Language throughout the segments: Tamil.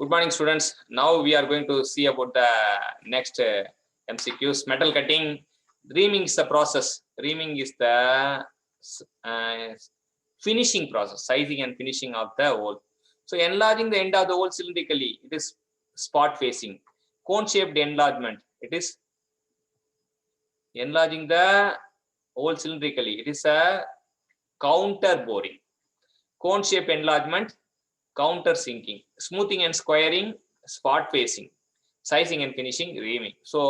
Good morning, students. Now we are going to see about the next MCQs. Metal cutting. Reaming is the process. Reaming is the finishing process, sizing and finishing of the hole. So enlarging the end of the hole cylindrically, it is spot facing. Cone-shaped enlargement, it is enlarging the hole cylindrically. It is a counter boring. Cone-shaped enlargement, counter sinking. Smoothing and squaring, spot facing. Sizing and finishing, reaming. So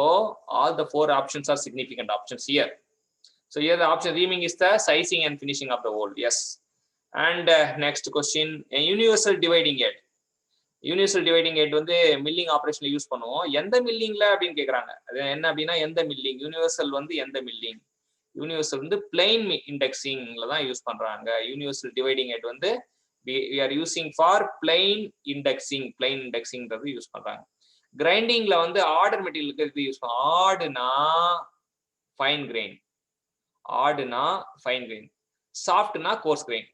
all the four options are significant options here. So here the option reaming is the sizing and finishing of the hole. Yes. And next question, a universal dividing head. Universal dividing head வந்து மில்லிங் ஆப்ரேஷன்ல யூஸ் பண்ணுவோம். எந்த மில்லிங்ல அப்படின்னு கேட்கறாங்க. அது என்ன அப்படின்னா எந்த மில்லிங், யூனிவர்சல் வந்து எந்த மில்லிங். யூனிவர்சல் வந்து பிளைன் இண்டெக்ஸிங்ல தான் யூஸ் பண்றாங்க. யூனிவர்சல் டிவைடிங் ஹெட் வந்து we are using for plain indexing use பண்றாங்க. கிரைண்டிங்ல வந்து ஆர்டர் மெட்டீரியலுக்கு யூஸ் பண்ணுவோம். ஆடுனா ஃபைன் கிரைன், சாஃப்ட்னா கோர்ஸ் கிரைன்.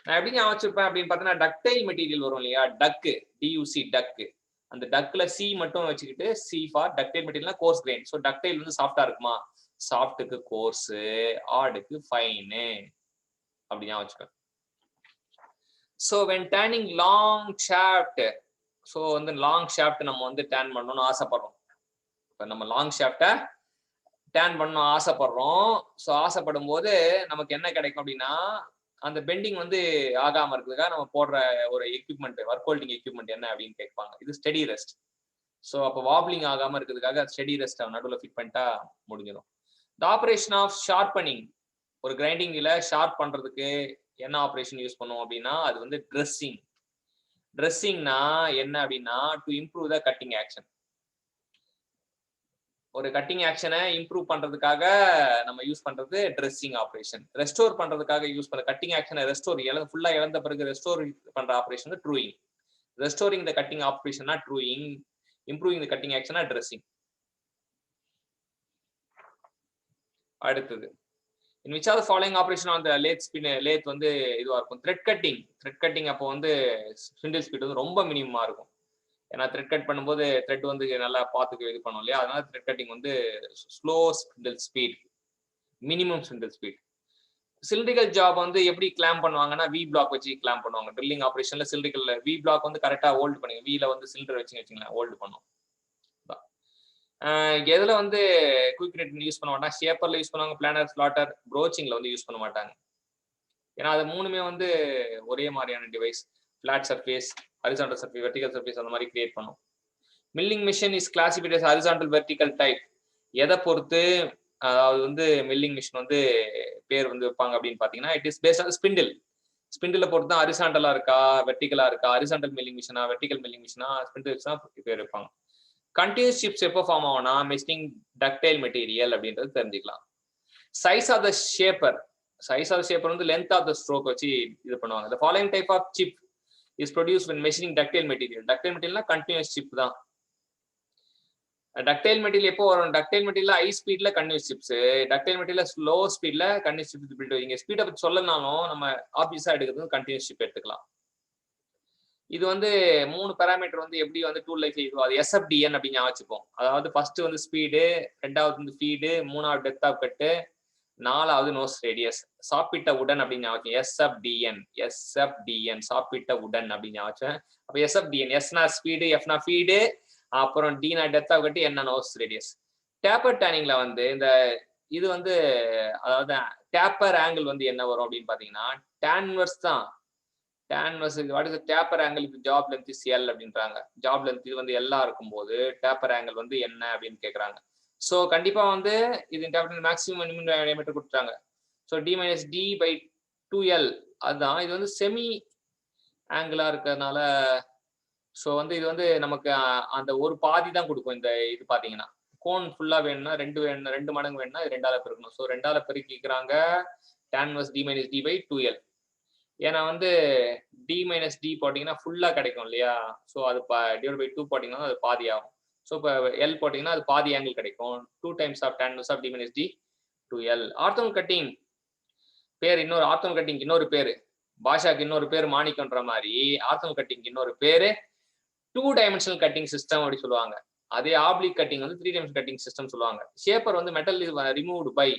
நான் எப்படி ஞாபகம் வச்சிருப்பேன் அப்படின்னு பார்த்தீங்கன்னா டக்டைல் மெட்டீரியல் வரும் இல்லையா, டக்கு, டியூசி டக்கு. அந்த டக்குல சி மட்டும் வச்சுக்கிட்டு சி ஃபார் டக்டைல் மெட்டீரியல்னா கோர்ஸ் கிரைன். ஸோ டக்டைல் வந்து சாஃப்டா இருக்குமா, சாஃப்ட்டுக்கு கோர்ஸ், ஆடுக்கு ஃபைனு, அப்படி ஞாபகம் வச்சுக்கேன். So when turning long shaft, so வந்து லாங் ஷாஃப்ட் நம்ம வந்து டேன் பண்ணணும்னு ஆசைப்படுறோம். இப்போ நம்ம லாங் ஷாஃப்டை டேன் பண்ணணும் ஆசைப்படுறோம். ஸோ ஆசைப்படும் போது நமக்கு என்ன கிடைக்கும் அப்படின்னா, அந்த பெண்டிங் வந்து ஆகாம இருக்கிறதுக்காக நம்ம போடுற ஒரு எக்யூப்மெண்ட், ஒர்க் ஹோல்டிங் எக்யூப்மெண்ட் என்ன அப்படின்னு கேட்பாங்க. இது ஸ்டெடி ரெஸ்ட். ஸோ அப்போ வாப்லிங் ஆகாம இருக்கிறதுக்காக ஸ்டெடி ரெஸ்ட் நடுவில் ஃபிட் பண்ணிட்டா முடிஞ்சிடும். த ஆப்ரேஷன் ஆஃப் ஷார்ப்பனிங், ஒரு கிரைண்டிங்ல ஷார்ப் பண்றதுக்கு என்ன ஆப்ரேஷன் யூஸ் பண்ணுவோம் அப்படின்னா அது வந்து ட்ரெஸ்ஸிங். ட்ரெஸ்ஸிங்னா என்ன அப்படின்னா to improve the cutting action. ஒரு கட்டிங் ஆக்ஷனை இம்ப்ரூவ் பண்றதுக்காக நம்ம யூஸ் பண்றது ட்ரெஸ்ஸிங் ஆப்ரேஷன். ரெஸ்டோர் பண்றதுக்காக யூஸ் பண்ண கட்டிங் ஆக்ஷனை ரெஸ்டோர் ஃபுல்லா இழந்த பிறகு ரெஸ்டோர் பண்ற operation truing. Restoring the cutting ஆப்ரேஷனா ட்ரூயிங், இம்ப்ரூவிங் த கட்டிங் ஆக்ஷனா ட்ரெஸ்ஸிங். அடுத்தது, in which of the following operation on the lathe வந்து இதுவா இருக்கும், த்ரெட் கட்டிங். அப்போ வந்து ஸ்பிண்டில் ஸ்பீட் வந்து ரொம்ப மினிமமா இருக்கும். ஏன்னா த்ரெட் கட் பண்ணும்போது த்ரெட் வந்து நல்லா பார்த்துக்க இது பண்ணும் இல்லையா, அதனால த்ரெட் கட்டிங் வந்து slow spindle speed, minimum spindle speed. Cylindrical job வந்து எப்படி கிளாம் பண்ணுவாங்கன்னா வி பிளாக் வச்சு கிளாம் பண்ணுவாங்க. ட்ரில்லிங் ஆப்ரேஷன்ல சிலிண்ட்ரிக்கல் வி பிளாக் வந்து கரெக்டா ஹோல்டு பண்ணுங்க. வீல வந்து சிலிண்டர் வச்சுங்களேன் ஹோல்டு பண்ணும். எதுல வந்து குயிக் நெட் யூஸ் பண்ண மாட்டாங்க, ஷேப்பர்ல யூஸ் பண்ணுவாங்க, பிளானர், ஸ்லாட்டர், ப்ரோச்சிங்ல வந்து யூஸ் பண்ண மாட்டாங்க. ஏன்னா அது மூணுமே வந்து ஒரே மாதிரியான device. Flat surface, horizontal surface, vertical surface அந்த மாதிரி கிரியேட் பண்ணும். Milling machine is classified as horizontal vertical type. எதை பொறுத்து அதாவது வந்து மில்லிங் மிஷின் வந்து பேர் வந்து வைப்பாங்க அப்படின்னு பாத்தீங்கன்னா it is based on spindle. ஸ்பிண்டில பொறுத்து தான் ஹரிசாண்டலா இருக்கா வெர்டிகலா இருக்கா, ஹரிசாண்டல் மில்லிங் மிஷினா வெர்டிகல் மில்லிங் மிஷினா, ஸ்பிண்டில் பேர் வைப்பாங்க. கண்டினியூஸ் சிப்ஸ் எப்போ ஃபார்ம் ஆகும்னா மெஷினிங் டக்டைல் மெட்டீரியல் அப்படின்றது தெரிஞ்சுக்கலாம். சைஸ் ஆஃப் த ஷேப்பர் வந்து லென்த் ஆஃப் த ஸ்ட்ரோக் வச்சு இது பண்ணுவாங்க. The following type of chip is produced when machining ductile material. Ductile material continuous chip தான். டக்டைல் மெட்டீரியல் எப்போ வரும், டக்டைல் மெட்டீரியல் ஹை ஸ்பீட்ல continuous chips, ductile material slow ஸ்பீட்ல கண்டினியூஸ் சிப் பில்ட். இங்க ஸ்பீடை பத்தி சொல்லனாலும் நம்ம ஆப்வியஸா எடுக்கிறது கண்டினியூஸ் சிப் எடுத்துக்கலாம். இது வந்து 3 பேராமீட்டர் வந்து எப்படி வந்து டூல் லைஃப் இதுவோ அது SFDN அப்படின்னு வச்சுப்போம். அதாவது ஃபர்ஸ்ட் வந்து ஸ்பீடு, ரெண்டாவது வந்து ஃபீடு, மூணாவது டெப்த் ஆஃப் கட்டு, நாலாவது நோஸ் ரேடியஸ். சாப்பிட்ட உடன் அப்படின்னு SFDN சாப்பிட்ட உடன் அப்படின்னு வச்சேன். அப்ப SFDN, எஸ்னா ஸ்பீடு, எஃப்னா ஃபீடு, அப்புறம் டினா டெப்த் ஆஃப் கட்டு, என்ன நோஸ் ரேடியஸ். டேப்பர் டேனிங்ல வந்து இந்த இது வந்து அதாவது டேப்பர் ஆங்கிள் வந்து என்ன வரும் அப்படின்னு பாத்தீங்கன்னா tan இன்வெர்ஸ் தான். tan inverse what is taper angle இப்போ ஜாப் லென்த் இஸ் L அப்படின்றாங்க. ஜாப் லென்த் இது வந்து எல்லா இருக்கும்போது டேப்பர் ஆங்கிள் வந்து என்ன அப்படின்னு கேட்கறாங்க. ஸோ கண்டிப்பா வந்து இது மேக்ஸிமம் மினிமம் டயமீட்டர் கொடுத்துட்டாங்க. ஸோ d-d/2L அதுதான். இது வந்து செமி ஆங்கிளா இருக்கிறதுனால ஸோ வந்து இது வந்து நமக்கு அந்த ஒரு பாதி தான் கொடுக்கும். இந்த இது பாத்தீங்கன்னா கோன் ஃபுல்லா வேணும்னா 2 மடங்கு வேணும்னா 2ஆல பெருக்கணும். ஸோ 2ஆல பெருக்கிக்கிறாங்க tan இன்வெர்ஸ் d-d/2L. ஏன்னா வந்து d-d போட்டீங்கன்னா ஃபுல்லா கிடைக்கும் இல்லையா, ஸோ அது டிவைட் பை 2 போட்டீங்கன்னா அது பாதி ஆகும். ஸோ இப்போ L போட்டீங்கன்னா அது பாதி ஆங்கிள் கிடைக்கும். 2 times of tan inverse of d-d/2L. Orthogonal cutting பேர், இன்னொரு ஆர்த்தோன் கட்டிங் இன்னொரு பேரு, பாஷாக்கு இன்னொரு பேர் மாணிக்கன்ற மாதிரி ஆர்த்தோன் கட்டிங் இன்னொரு பேரு 2 டைமென்ஷனல் கட்டிங் சிஸ்டம் அப்படி சொல்லுவாங்க. அதே ஆப்ளிக் கட்டிங் வந்து 3 டைமென்ஷனல் கட்டிங் சிஸ்டம் சொல்லுவாங்க. ஷேப்பர் வந்து மெட்டல் ரிமூவ்டு பை,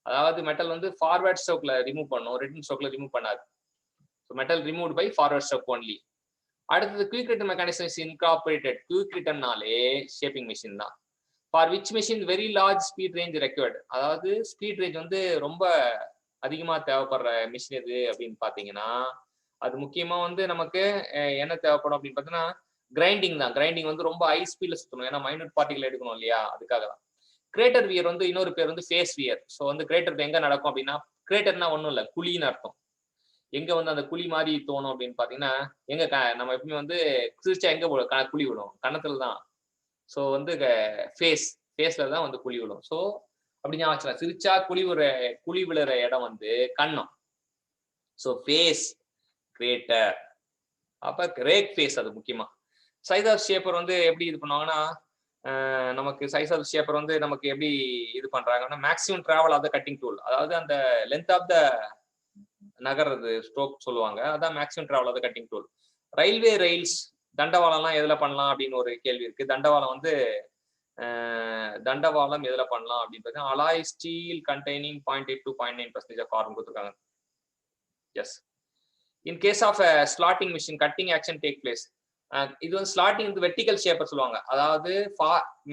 அதாவது மெட்டல் வந்து ஃபார்வர்ட் ஸ்ட்ரோக்ல ரிமூவ் பண்ணும், ரிட்டர்ன் ஸ்ட்ரோக்ல ரிமூவ் பண்ணாது. Metal removed by forward stroke only. அடுத்தது quick return mechanism is incorporated. Quick ரிட்டர்னாலே ஷேப்பிங் மிஷின் தான். For which machine very large speed range required, அதாவது ஸ்பீட் ரேஞ்ச் வந்து ரொம்ப அதிகமா தேவைப்படுற மிஷின் எது அப்படின்னு பாத்தீங்கன்னா, அது முக்கியமா வந்து நமக்கு என்ன தேவைப்படும் அப்படின்னு பார்த்தீங்கன்னா கிரைண்டிங் தான். கிரைண்டிங் வந்து ரொம்ப ஹை ஸ்பீட்ல சுத்தணும், ஏன்னா மைனூட் பார்ட்டிகல் எடுக்கணும் இல்லையா, அதுக்காக தான். கிரேட்டர் வியர் வந்து இன்னொரு பேர் வந்து ஃபேஸ் வியர். ஸோ வந்து கிரேட்டர் எங்க நடக்கும் அப்படின்னா, கிரேட்டர்னா ஒன்றும் இல்லை, குழின்னு அர்த்தம். எங்க வந்து அந்த குழி மாதிரி தோணும் அப்படின்னு பாத்தீங்கன்னா, எங்க நம்ம எப்பவுமே வந்து சிரிச்சா எங்க குழி விடும், கன்னத்துல தான். ஸோ வந்து ஃபேஸ்ல தான் வந்து குழி விடும். ஸோ அப்படி ஞாபகம் வச்சுக்கலாம். சிரிச்சா குழி விழுற இடம் வந்து கன்னம். So face crater. அப்ப ரேக் ஃபேஸ் அது முக்கியமா. சைஸ் ஆஃப் ஷேப்பர் வந்து எப்படி இது பண்ணுவாங்கன்னா, நமக்கு சைஸ் ஆஃப் ஷேப்பர் வந்து நமக்கு எப்படி இது பண்றாங்கன்னா, maximum travel of the cutting tool, அதாவது அந்த லென்த் ஆஃப் த நகர்றது ஸ்ட்ரோக் சொல்லுவாங்க, அதான் maximum travel of the cutting tool. Railway rails, தண்டவாளம்லாம் எதுல பண்ணலாம் அப்படின்னு ஒரு கேள்வி இருக்கு. தண்டவாளம் எதுல பண்ணலாம் அப்படின்னு பார்த்தீங்கன்னா, alloy steel containing 0.8 to 0.9% of carbon கொடுத்துருக்காங்க. Yes. In case of slotting machine cutting action take place. இது வந்து ஸ்லாட்டிங் வந்து வெர்டிகல் ஷேப்பர் சொல்லுவாங்க, அதாவது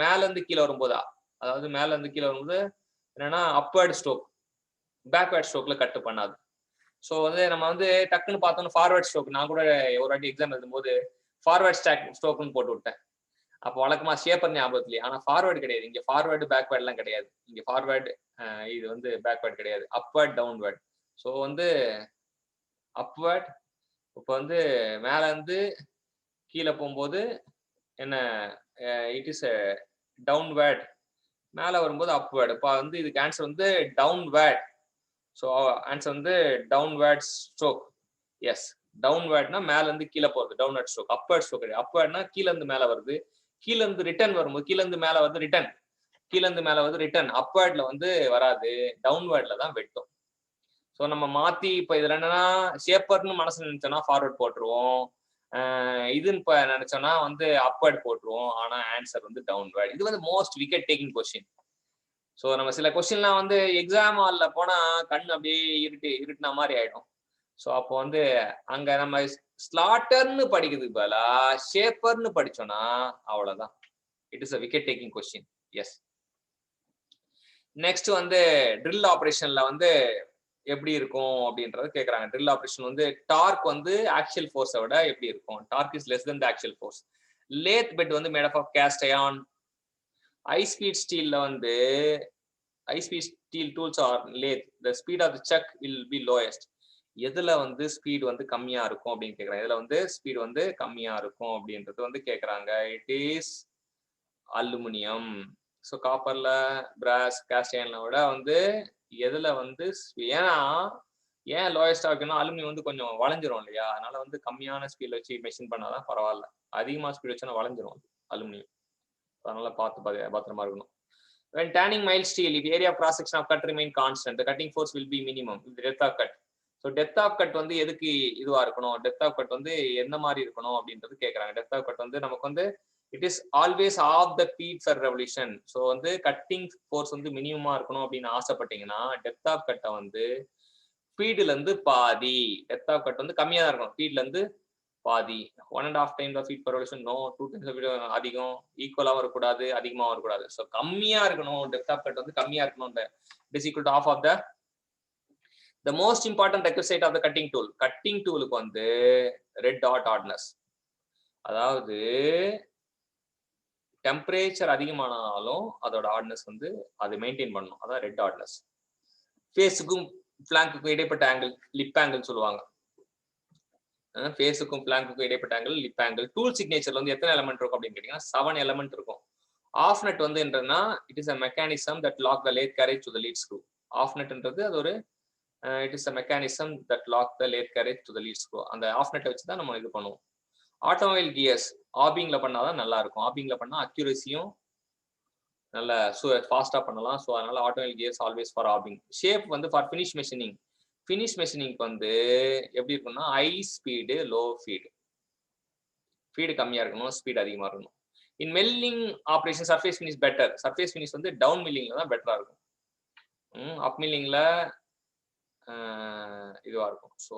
மேல இருந்து கீழே வரும்போதா, அதாவது மேல இருந்து கீழே வரும்போது என்னன்னா அப்வர்ட் ஸ்ட்ரோக், பேக்வர்ட் ஸ்ட்ரோக்ல கட்டு பண்ணாது. ஸோ வந்து நம்ம வந்து டக்குன்னு பார்த்தோம்னா ஃபார்வர்ட் ஸ்ட்ரோக், நான் கூட ஒரு வாட்டி எக்ஸாம் எழுதும்போது ஃபார்வர்ட் ஸ்ட்ரோக்னு போட்டு விட்டேன். அப்போ வழக்கமா ஷேப்பர் ஞாபகத்துலயே, ஆனா ஃபார்வர்டு கிடையாது இங்க. ஃபார்வர்டு பேக்வர்ட் எல்லாம் கிடையாது இங்க. ஃபார்வர்டு இது வந்து பேக்வர்ட் கிடையாது, அப்வர்ட் டவுன்வர்ட். ஸோ வந்து அப்வர்ட், இப்போ வந்து மேல இருந்து கீழே போகும்போது என்ன, இட் இஸ் டவுன்வர்ட். மேல வரும்போது அப்வர்ட். இப்போ வந்து இதுக்கு ஆன்சர் வந்து டவுன்வர்ட். ஸோ ஆன்சர் வந்து டவுன்வர்ட் ஸ்ட்ரோக். எஸ், டவுன்வர்ட்னா மேல இருந்து கீழே போறது டவுன்வர்ட் ஸ்ட்ரோக். அப்வர்ட் ஸ்ட்ரோக் கிடையாது. அப்வர்ட்னா கீழ இருந்து மேல வருது, கீழ இருந்து ரிட்டர்ன் வரும்போது கீழ இருந்து மேல வருது ரிட்டர்ன், கீழ இருந்து மேல வருது ரிட்டர்ன். அப்வர்ட்ல வந்து வராது, டவுன்வர்ட்ல தான் வெட்டும். ஸோ நம்ம மாத்தி இப்போ இதுல என்னன்னா ஷேப்பர்னு மனசு நினைச்சோம்னா ஃபார்வர்ட் போட்டுருவோம், இதுன்னு இப்போ நினைச்சோம்னா வந்து அப்வர்ட் போட்டுருவோம். ஆனா ஆன்சர் வந்து டவுன்வர்ட். இது வந்து most wicket taking question. So நம்ம சில கொஸ்டின்லாம் வந்து எக்ஸாம் ஹால்ல போனா கண் அப்படியே இருட்டுன மாதிரி ஆயிடும். ஸோ அப்போ வந்து அங்க நம்ம ஸ்லாட்டர்னு படிக்கிறதுக்கு பதிலா ஷேப்பர்னு படிச்சோம்னா அவ்வளவுதான். It is a wicket taking question. Yes. Next வந்து ட்ரில் ஆபரேஷன்ல வந்து எப்படி இருக்கும் அப்படின்றது கேக்குறாங்க. ட்ரில் ஆபரேஷன் வந்து டார்க் வந்து ஆக்சுவல் ஃபோர்ஸை விட எப்படி இருக்கும்? Torque is less then the actual force. Lathe bed வந்து made of cast iron. High speed ஸ்டீல்ல வந்து high speed steel tools are lathe, the speed of the chuck will be lowest. எதுல வந்து ஸ்பீட் வந்து கம்மியா இருக்கும் அப்படின்னு கேக்குறாங்க. இதுல வந்து ஸ்பீட் வந்து கம்மியா இருக்கும் அப்படின்றது வந்து கேக்குறாங்க. It is aluminium. ஸோ காப்பர்ல, பிராஸ், காஸ்ட் அயர்ன்ல விட வந்து எதுல வந்து ஏன்னா ஏன் லோயஸ்டா இருக்குன்னா அலுமினியம் வந்து கொஞ்சம் வளைஞ்சிரும் இல்லையா, அதனால வந்து கம்மியான ஸ்பீட்ல வச்சு மெஷின் பண்ணாதான் பரவாயில்ல. அதிகமா ஸ்பீட் வச்சா வளைஞ்சிரும் அலுமினியம். அதனால பத்திரமா இருக்கணும். When tanning mild steel, if area of cross section of cut remain constant, the cutting force will be minimum with the depth of cut. So depth of cut வந்து எதுக்கு இதுவா இருக்கணும், depth of cut வந்து எந்த மாதிரி இருக்கணும் அப்படின்றது கேக்குறாங்க. depth of cut வந்து நமக்கு வந்து it is always half the feet per revolution. So வந்து கட்டிங் ஃபோர்ஸ் வந்து மினிமமா இருக்கணும் அப்படின்னு ஆசைப்பட்டீங்கன்னா டெப்த் ஆஃப் கட்டை வந்து ஃபீட்ல இருந்து பாதி, டெப்த் ஆஃப் கட் வந்து கம்மியா தான் இருக்கும், ஃபீட்ல இருந்து பாதி. 1.5 times the feet per revolution, no. 2 times the feet அதிகம், ஈக்குவலாகவும் இருக்கக்கூடாது, அதிகமாகவும் இருக்கக்கூடாது. ஸோ கம்மியா இருக்கணும், டெப்த் ஆஃப் கட் வந்து கம்மியா இருக்கணும். It is equal to half of the most important requisite of the cutting tool. Cutting டூலுக்கு வந்து ரெட் டாட் ஹார்ட்னஸ், அதாவது டெம்பரேச்சர் அதிகமானாலும் அதோட ஹார்ட்னஸ் வந்து அது மெயின்டைன் பண்ணணும், அதான் ரெட் ஹார்ட்னஸ். ஃபேஸுக்கும் பிளாங்குக்கும் இடைப்பட்ட ஆங்கிள் லிப் ஆங்கிள் சொல்லுவாங்க. ஃபேஸுக்கும் பிளாங்குக்கும் இடைப்பட்ட ஆங்கிள் லிப் ஆங்கிள். டூல் சிக்னேச்சர்ல வந்து எத்தனை எலமெண்ட் இருக்கும் அப்படின்னு கேட்டீங்கன்னா 7 எலமெண்ட் இருக்கும். ஆஃப் நட் வந்து என்னன்னா it is a mechanism that lock the lathe carriage to the lead screw. Half நட்ன்றது அது ஒரு it is a mechanism that lock the lathe carriage to the lead screw. அந்த ஆஃப் நட்டை வச்சு தான் நம்ம இது பண்ணுவோம். ஆட்டோமொபைல் கியர்ஸ் ஆபிங்ல பண்ணாதான் நல்லா இருக்கும். ஆபிங்ல பண்ணா அக்யூரசியும் நல்ல ஃபாஸ்டா பண்ணலாம். ஸோ அதனால automobile gears always for hobbing. Shape வந்து for finish machining. Finish machining வந்து எப்படி இருக்கும்னா high speed low feed. Feed கம்மியா இருக்கணும், ஸ்பீட் அதிகமா இருக்கணும். In milling operation surface finish better. Surface finish வந்து டவுன் மில்லிங்ல தான் பெட்டரா இருக்கும். அப் மில்லிங்ல இதுவா இருக்கும். So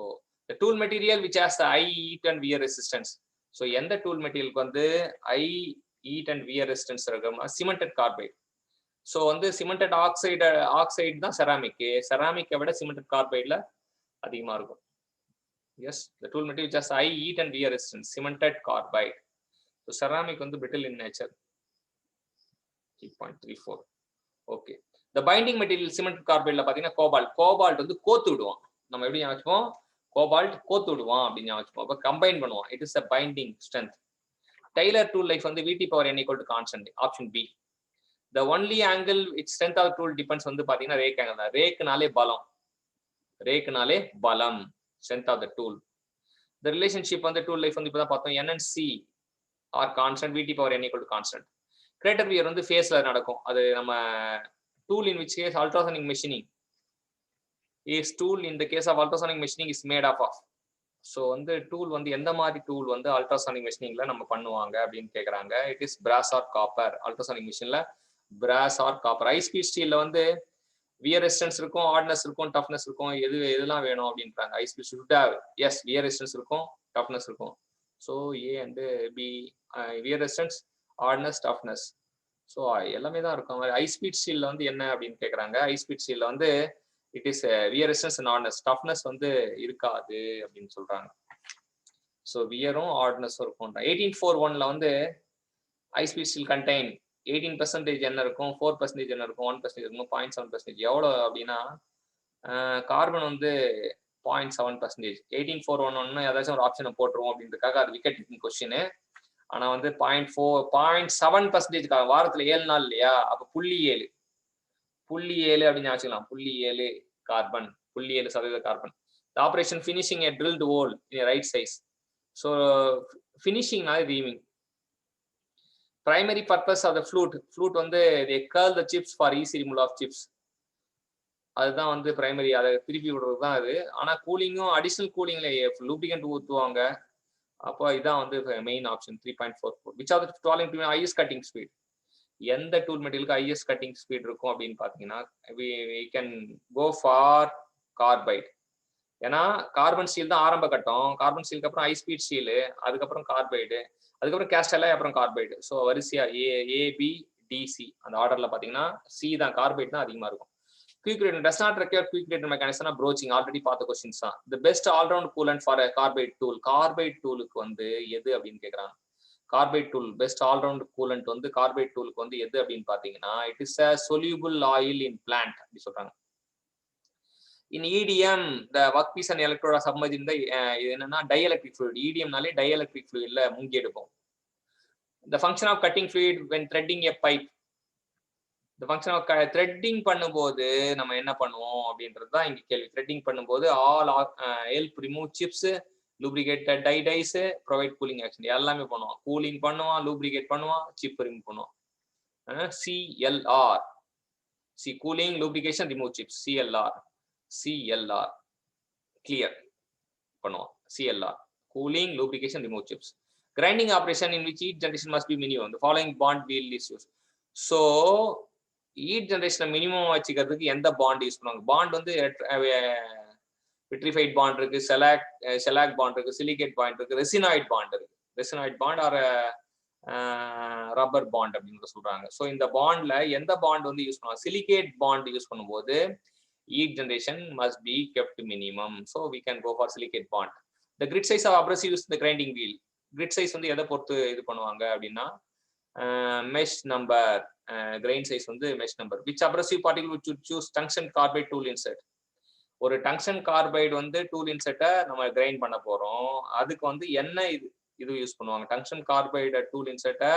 the tool material which has the high heat and wear resistance. So எந்த டூல் மெட்டீரியலுக்கு வந்து high heat and wear resistance இருக்குமா? Cemented carbide. ஸோ வந்து சிமெண்டட் ஆக்சைடு தான் செராமிக்கை விட சிமெண்டட் கார்பைட்ல அதிகமா இருக்கும். Yes, the tool material which has high heat and wear resistance, cemented carbide. So ceramic வந்து brittle in nature. 3.34. Okay. The binding material cemented carbide ல பாத்தீங்கன்னா கோபால்ட் வந்து கோத்து விடுவான். நம்ம எப்படி ஞாபகம், கோபால்ட் கோத்து விடுவான் அப்படின்னு ஞாபகம். அப்ப கம்பைன் பண்ணுவான். It is a binding strength. Taylor tool life வந்து Vt power n equal to constant. Option B. The only angle which strength of the tool depends வந்து பாத்தீங்கன்னா ரேக் ஆங்கிள் தான். ரேக்னாலே பலம். Strength of the tool. The relationship on the tool life வந்து இப்பதான் பார்த்தோம். N and C are constant. Vt power n equal to constant. Crater wear வந்து ஃபேஸ்ல நடக்கும். அது நம்ம tool in which case ultrasonic machining is tool in the case of ultrasonic machining is made up of. So வந்து டூல் வந்து எந்த மாதிரி டூல் வந்து அல்ட்ராசானிக் மெஷினிங்ல நம்ம பண்ணுவாங்க அப்படின்னு கேட்குறாங்க. It is brass or copper. Ultrasonic மிஷின்ல brass or copper. High speed ஸ்டீல்ல வந்து வியர் ரெசிஸ்டன்ஸ் இருக்கும், ஹார்ட்னஸ் இருக்கும், டஃப்னஸ் இருக்கும். எதெல்லாம் வேணும் அப்படின்றாங்க. High speed should have, yes, wear resistance இருக்கும், டஃப்னஸ் இருக்கும். So A and B, wear resistance, hardness, toughness. So எல்லாமே தான் இருக்கும். ஹை ஸ்பீட் ஸ்டீல்ல வந்து என்ன அப்படின்னு கேட்குறாங்க. ஹை ஸ்பீட் ஸ்டீல்ல வந்து it is wear resistance and hardness, toughness வந்து இருக்காது அப்படின்னு சொல்றாங்க. ஸோ வியரும் ஹார்ட்னஸும் இருக்கும். 1841ல வந்து ஹை ஸ்பீட் ஸ்டீல் கண்டெயின் 18% என்ன இருக்கும், 4% என்ன இருக்கும், 1% இருக்கும், 0.7%. எவ்வளோ அப்படின்னா கார்பன் வந்து 0.7%. 1841 ஏதாச்சும் ஒரு ஆப்ஷனை போட்டுருவோம் அப்படின்றதுக்காக அது விக்கெட் டேக்கிங் கொஸ்டின். ஆனா வந்து 0.7% வாரத்துல 7 நாள் இல்லையா, அப்ப 0.7 அப்படின்னு வச்சுக்கலாம். 0.7 carbon, 0.7% carbon. Operation finishing a drilled hole in a right size. So ஃபினிஷிங்னாலே reaming. Primary purpose of the flute வந்து they curl the chips for easy removal of chips. அதுதான் வந்து பிரைமரி, அதை திருப்பி விடுறது தான் அது. ஆனா கூலிங்கும் அடிஷனல் கூலிங்ல லூப்ரிகன்ட் ஊற்றுவாங்க. அப்போ இதான் வந்து main option 3.44. which are the following highest cutting speed? எந்த டூல் மெட்டீரியலுக்கு ஹையஸ்ட் கட்டிங் ஸ்பீட் இருக்கும் அப்படின்னு பாத்தீங்கன்னா we can go for carbide. ஏன்னா கார்பன் ஸ்டீல் தான் ஆரம்ப கட்டம். கார்பன் ஸ்டீலுக்கு அப்புறம் ஹை ஸ்பீட் ஸ்டீலு, அதுக்கப்புறம் கார்பைடு, அதுக்கப்புறம் கேஸ்டெல்லா, அப்புறம் கார்பைடு. ஸோ வரிசையா ஏபிடிசி அந்த ஆர்டர்ல பாத்தீங்கன்னா சி தான், கார்பைட் தான் அதிகமா இருக்கும். Quick return does not require quick return mechanism of broaching. Already பார்த்த கொஸ்டின்ஸ் தான். The best all round coolant for a carbide tool. Carbide டூலுக்கு வந்து எது அப்படின்னு கேட்கறாங்க. Carbide tool best all round coolant வந்து கார்பைட் டூலுக்கு வந்து எது அப்படின்னு பாத்தீங்கன்னா it is a soluble oil in plant அப்படி சொல்றாங்க. In EDM the workpiece and electrode are submerged in the இது என்னன்னா dielectric fluid. EDMனாலே dielectric fluidல முங்கி எடுப்போம். The function of cutting fluid when threading a pipe. The function of threading பண்ணும்போது நம்ம என்ன பண்ணுவோம் அப்படின்றது தான் இங்க கேள்வி. threading பண்ணும்போது all help remove chips, lubricated dyes, provide cooling action. எல்லாமே பண்ணுவான். கூலிங் பண்ணுவான், லூப்ரிகேட் பண்ணுவான், சிப் ரிமூவ் பண்ணுவான். CLR, C cooling, lubrication, remove chips. CLR clear பண்ணுவான். CLR cooling, lubrication, remove chips. Grinding operation in which heat generation must be minimum. The following bond will is used. So heat generation minimum வச்சுக்கிறதுக்கு எந்த பாண்ட் யூஸ் பண்ணுவாங்க? பாண்ட் வந்து விட்ரிஃபைட் பாண்ட் இருக்கு, செலாக் பாண்ட் இருக்கு, சிலிகேட் பாண்ட் இருக்கு, ரெசினாய்ட் பாண்ட் இருக்கு. ரெசினாய்ட் பாண்ட் ஆர் ரப்பர் பாண்ட் அப்படின்னு சொல்றாங்க. ஸோ இந்த பாண்ட்ல எந்த பாண்ட் வந்து யூஸ் பண்ணுவாங்க? சிலிகேட் பாண்ட் யூஸ் பண்ணும்போது heat generation must be kept minimum. So we can go for silicate bond. The grid size of abrasive used in the grinding wheel. Grid size வந்து எதை பொறுத்து இது பண்ணுவாங்க அப்படின்னா mesh number, grain size வந்து mesh number. Which abrasive particle would choose tungsten carbide tool insert? ஒரு டங்ஸ்டன் கார்பைடு வந்து டூல் இன்செட்டை நம்ம கிரைண்ட் பண்ண போறோம். அதுக்கு வந்து என்ன இது யூஸ் பண்ணுவாங்க? டங்ஸ்டன் கார்பைடு டூல் இன்செட்டை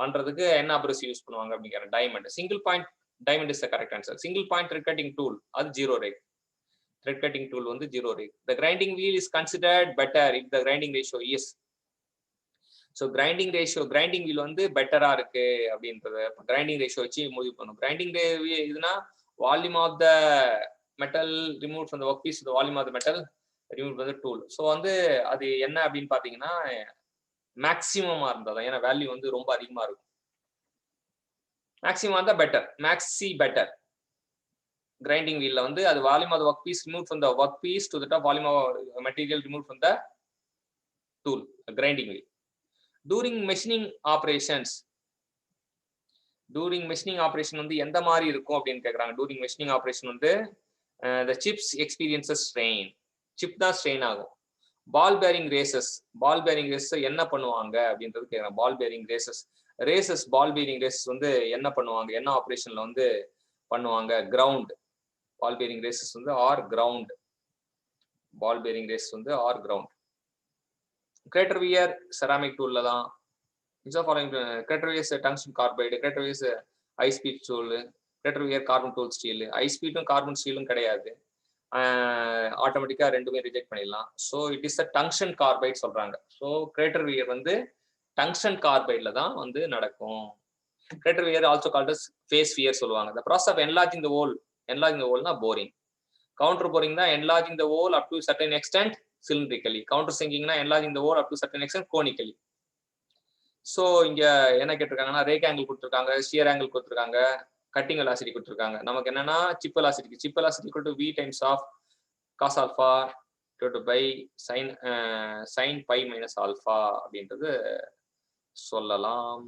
பண்றதுக்கு என்ன அப்ரசிவ் யூஸ் பண்ணுவாங்க அப்படிங்கிற diamond. Single point diamond is the correct answer. Single point thread cutting tool அது 0 ரேக். த்ரெட் கட்டிங் டூல் வந்து 0 rake. The grinding wheel is considered better if the grinding ratio is. So grinding wheel வந்து பெட்டரா இருக்கு அப்படின்றத கிரைண்டிங் ரேஷியோ வச்சு முடிவு பண்ணும். கிரைண்டிங் இதுனா volume of the metal removed from the workpiece, the volume of the metal removed from the tool. So வந்து அது என்ன அப்படின்னு பாத்தீங்கன்னா மேக்சிமமா இருந்தாதான், ஏன்னா வேல்யூ வந்து ரொம்ப அதிகமா இருக்கும். மேக்சிமம் தான் பெட்டர், மேக்ஸி பெட்டர். கிரைண்டிங் வீல்ல வந்து அது volume of work piece remove from the work piece to the top volume of material remove from the tool grinding wheel. During machining operations, during machining operation வந்து எந்த மாதிரி இருக்கும் அப்படின்னு கேட்குறாங்க. டூரிங் மெஷினிங் ஆபரேஷன் வந்து the chips experiences strain, chip தான் ஸ்ட்ரெயின் ஆகும். Ball bearing races, ball bearing races என்ன பண்ணுவாங்க அப்படின்றது கேட்குறேன். Ball bearing races, races ball bearing races வந்து என்ன பண்ணுவாங்க, என்ன ஆபரேஷன்ல வந்து பண்ணுவாங்க? கிரவுண்ட், பால் பேரிங் ரேசஸ் வந்து are ground, ball bearing race வந்து are ground. Crater wear ceramic டூல்ல தான். Crater wears tungsten carbide, crater wears high speed tool, crater wear carbon tool steel. High ஸ்பீடும் carbon ஸ்டீலும் கிடையாது, ஆட்டோமேட்டிக்கா ரெண்டுமே ரிஜெக்ட் பண்ணிடலாம். So it is a tungsten carbide சொல்றாங்க. ஸோ கிரேட்டர் வியர் வந்து டங்ஸ்டன் கார்பைட்ல தான் வந்து நடக்கும். Greater wear also called as face wear சொல்லுவாங்க. the process of enlarging the hole, enlarging the hole னா போரிங். கவுண்டர் போரிங் தான் enlarging the hole up to certain extent cylindrically. Counter சிங்கிங்னா enlarging the hole up to certain extent conically. So இங்க என்ன கேட்டிருக்காங்கன்னா, ரேக் ஆங்கிள் கொடுத்துருக்காங்க, ஷியர் ஆங்கிள் கொடுத்துருக்காங்க, கட்டிங் வெலாசிட்டி கொடுத்துருக்காங்க. நமக்கு என்னன்னா chip velocity, chip velocity equal to v times of cos alpha divided by sine pi minus alpha அப்படின்றது சொல்லலாம்.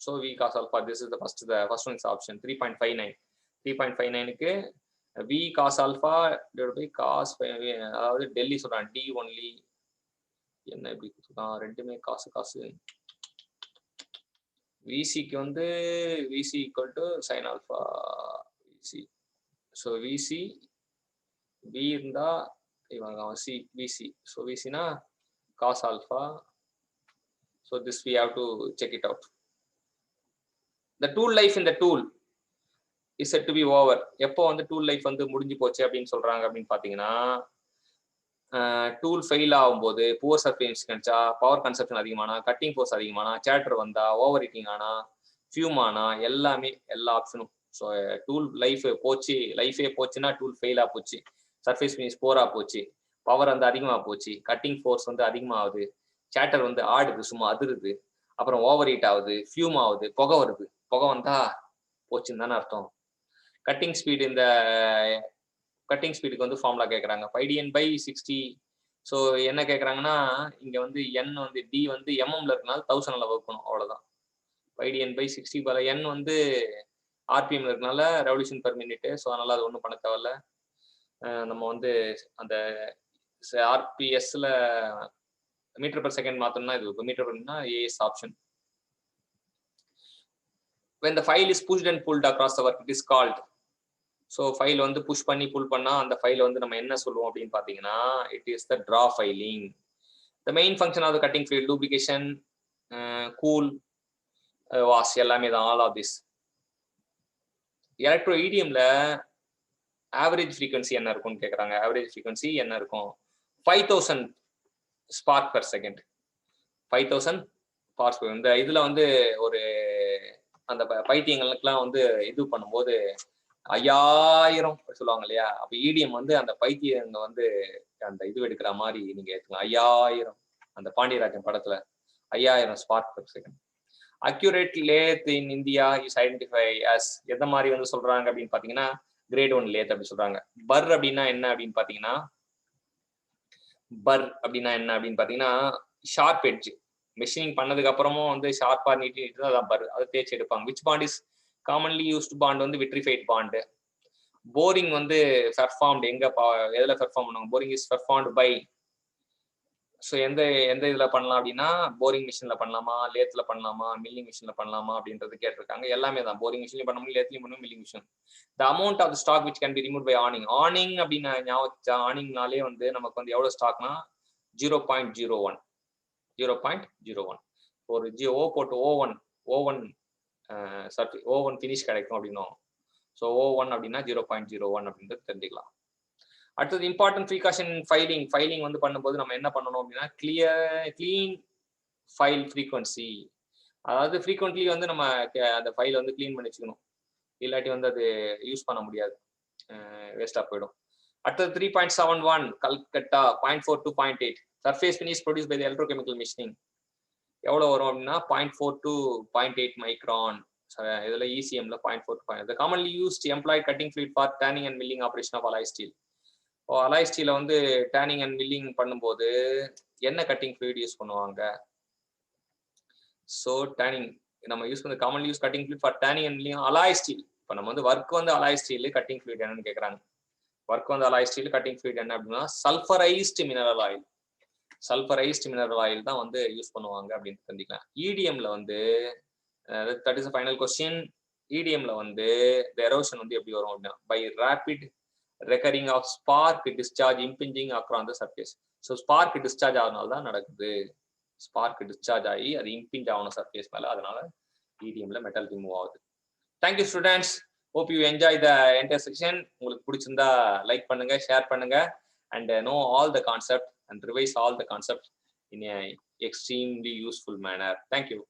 So v cos alpha, this is the first one is option 3.59. 3.59க்கு v cos alpha divided by cos, அதாவது டெல்லி சொல்றான், d only. என்ன இப்படி கொடுத்துருக்கான், ரெண்டுமே காசு காசு. விசிக்கு வந்து vc equal to sin alpha vc. So vc v இருந்தா இவங்க சி vc. ஸோ vcனா cos alpha. So this we have to check it out. The tool life in the tool is said to be over. எப்போ வந்து டூல் லைஃப் வந்து முடிஞ்சு போச்சு அப்படின்னு சொல்றாங்க அப்படின்னு பாத்தீங்கன்னா, டூல் ஃபெயில் ஆகும்போது, புவர் சர்ஃபேஸ் கிடைச்சா, பவர் கன்சப்ஷன் அதிகமானா, கட்டிங் ஃபோர்ஸ் அதிகமானா, சேட்டர் வந்தா, ஓவர் ஹீட்டிங் ஆனா, ஃபியூம் ஆனா, எல்லாமே எல்லா ஆப்ஷனும். ஸோ டூல் லைஃப் போச்சு, லைஃபே போச்சுன்னா டூல் ஃபெயிலா போச்சு, சர்ஃபேஸ் ஃபினிஷ் போரா போச்சு, பவர் வந்து அதிகமா போச்சு, கட்டிங் ஃபோர்ஸ் வந்து அதிகமாகுது, சேட்டர் வந்து ஆடுது, சும்மா அதிருது, அப்புறம் ஓவர் ஹீட் ஆகுது, ஃபியூம் ஆகுது, புகை வருது. புகை வந்தா போச்சுன்னு தானே அர்த்தம். கட்டிங் ஸ்பீடு, இந்த கட்டிங் ஸ்பீடுக்கு வந்து ஃபார்முலா கேட்குறாங்க, 5dn/60. ஸோ என்ன கேட்குறாங்கன்னா, இங்கே வந்து என் வந்து டி வந்து எம்எம்ல இருக்கனால 1000ல வகுக்கணும், அவ்வளோதான். 5dn/60 பல என் வந்து ஆர்பிஎம்ல இருக்கனால ரெவல்யூஷன் பெர் மினிட். ஸோ அதனால அது ஒன்றும் பண்ண தேவையில்ல. நம்ம வந்து அந்த ஆர்பிஎஸ்ல மீட்டர் பெர் செகண்ட் மாத்தணும்னா இது மீட்டர் பெர்னா AS option. when the file is pushed and pulled across the work, it is called. So file வந்து புஷ் பண்ணி புல் பண்ணா அந்த ஃபைல் வந்து நம்ம என்ன சொல்லுவோம் அப்படின்னு பார்த்தீங்கன்னா, it is the draw filing. The main function of the cutting fluid lubrication, cool, wash எல்லாமே தான், ஆல் ஆஃப் திஸ். எலக்ட்ரோ இடிஎம்ல ஆவரேஜ் ஃப்ரீக்வன்சி என்ன இருக்கும்னு கேட்குறாங்க. ஆவரேஜ் ஃப்ரீக்வன்சி என்ன இருக்கும்? 5000 ஸ்பார்க் பெர் செகண்ட். 5000 ஸ்பார்க். இந்த இதுல வந்து ஒரு அந்த பைத்தியங்களுக்குலாம் வந்து இது பண்ணும்போது 5000 சொல்லுவாங்க இல்லையா, அப்ப இடிஎம் வந்து அந்த பைத்தியங்க வந்து அந்த இது எடுக்கிற மாதிரி நீங்க எடுத்துக்கலாம். 5000, அந்த பாண்டியராஜன் படத்துல 5000 spark per second. Accurate lathe in India is identify as, எந்த மாதிரி வந்து சொல்றாங்க அப்படின்னு பாத்தீங்கன்னா, கிரேட் 1 லேத் அப்படி சொல்றாங்க. பர் அப்படின்னா என்ன அப்படின்னு பாத்தீங்கன்னா, ஷார்ப் எட்ஜ். மெஷினிங் பண்ணதுக்கு அப்புறமும் வந்து ஷார்ப்பா நீட்டி அதான் பர், அதை தேய்ச்சி எடுப்பாங்க. Which bond is commonly used bond வந்து விட்ரிஃபைட் பாண்டு. போரிங் வந்து பெர்ஃபார்ம்டு எங்க எதுல பெர்ஃபார்ம் பண்ணுவாங்க? Boring is performed by. So எந்த இதுல பண்ணலாம் அப்படின்னா, போரிங் மிஷின்ல பண்ணலாமா, லேத்ல பண்ணலாமா, மில்லிங் மிஷின்ல பண்ணலாமா அப்படின்றது கேட்டிருக்காங்க. எல்லாமே தான், போரிங் மிஷின்லயும் பண்ண முடியும், லேத்லயும் பண்ணணும், milling machine. The amount of stock which can be remove by honing. Honing அப்படின்னு ஞாபகம், ஆனிங்னாலே வந்து நமக்கு வந்து எவ்வளவு ஸ்டாக்னா 0.01. 0.01 ஒரு ஓ போட்டு ஓவன் ஃபினிஷ் கிடைக்கும் அப்படின்னும். ஸோ O1 அப்படின்னா 0.01 அப்படின்றது தெரிஞ்சுக்கலாம். அடுத்தது இம்பார்ட்டன்ட் ப்ரீகாஷன் ஃபைலிங். ஃபைலிங் வந்து பண்ணும்போது நம்ம என்ன பண்ணணும் அப்படின்னா, கிளீன் ஃபைல் ஃப்ரீக்வன்சி. அதாவது ஃப்ரீக்வெண்ட்லி வந்து நம்ம அந்த ஃபைலை வந்து கிளீன் பண்ணி வச்சுக்கணும், இல்லாட்டி வந்து அது யூஸ் பண்ண முடியாது, வேஸ்டா போயிடும். அடுத்தது 3.71 Calcutta 0.4 to 0.8 surface finish produce by the electrochemical machining எவ்வளோ வரும் அப்படின்னா 0.4 to 0.8 மைக்ரான். இதுல ECMல 0.4 to 0.8. Commonly used employed cutting fluid for turning and milling operation of alloy steel. இப்போ அலாய் ஸ்டீல வந்து டேனிங் அண்ட் மில்லிங் பண்ணும்போது என்ன கட்டிங் ஃப்ளூயிட் யூஸ் பண்ணுவாங்க? ஸோ டேனிங் நம்ம யூஸ் பண்ண commonly use cutting fluid for turning and milling alloy steel. இப்போ நம்ம வந்து ஒர்க் வந்து அலாய் ஸ்டீல், கட்டிங் ஃப்ளூயிட் என்னன்னு கேட்குறாங்க. ஒர்க் வந்து அலாய் ஸ்டீல், கட்டிங் ஃப்ளூயிட் என்ன அப்படின்னா sulphurised mineral oil. Sulphurised mineral oil தான் வந்து யூஸ் பண்ணுவாங்க அப்படின்னு தெரிஞ்சுக்கலாம். EDMல வந்து தட் இஸ் ஃபைனல் கொஸ்டின். EDMல வந்து எரோஷன் வந்து எப்படி வரும் அப்படின்னா by rapid recurring of spark discharge impinging across the surface. So spark discharge ஆகுறதுனால தான் நடக்குது. ஸ்பார்க் டிஸ்சார்ஜ் ஆகி அது இம்பிஞ்ச் ஆகணும் சர்ஃபேஸ் மேல, அதனால EDMல மெட்டல் ரிமூவ் ஆகுது. Thank you students. Hope you enjoy the entire section. உங்களுக்கு பிடிச்சிருந்தா லைக் பண்ணுங்க, ஷேர் பண்ணுங்க, and know all the concept and revise all the concept in a extremely useful manner. Thank you.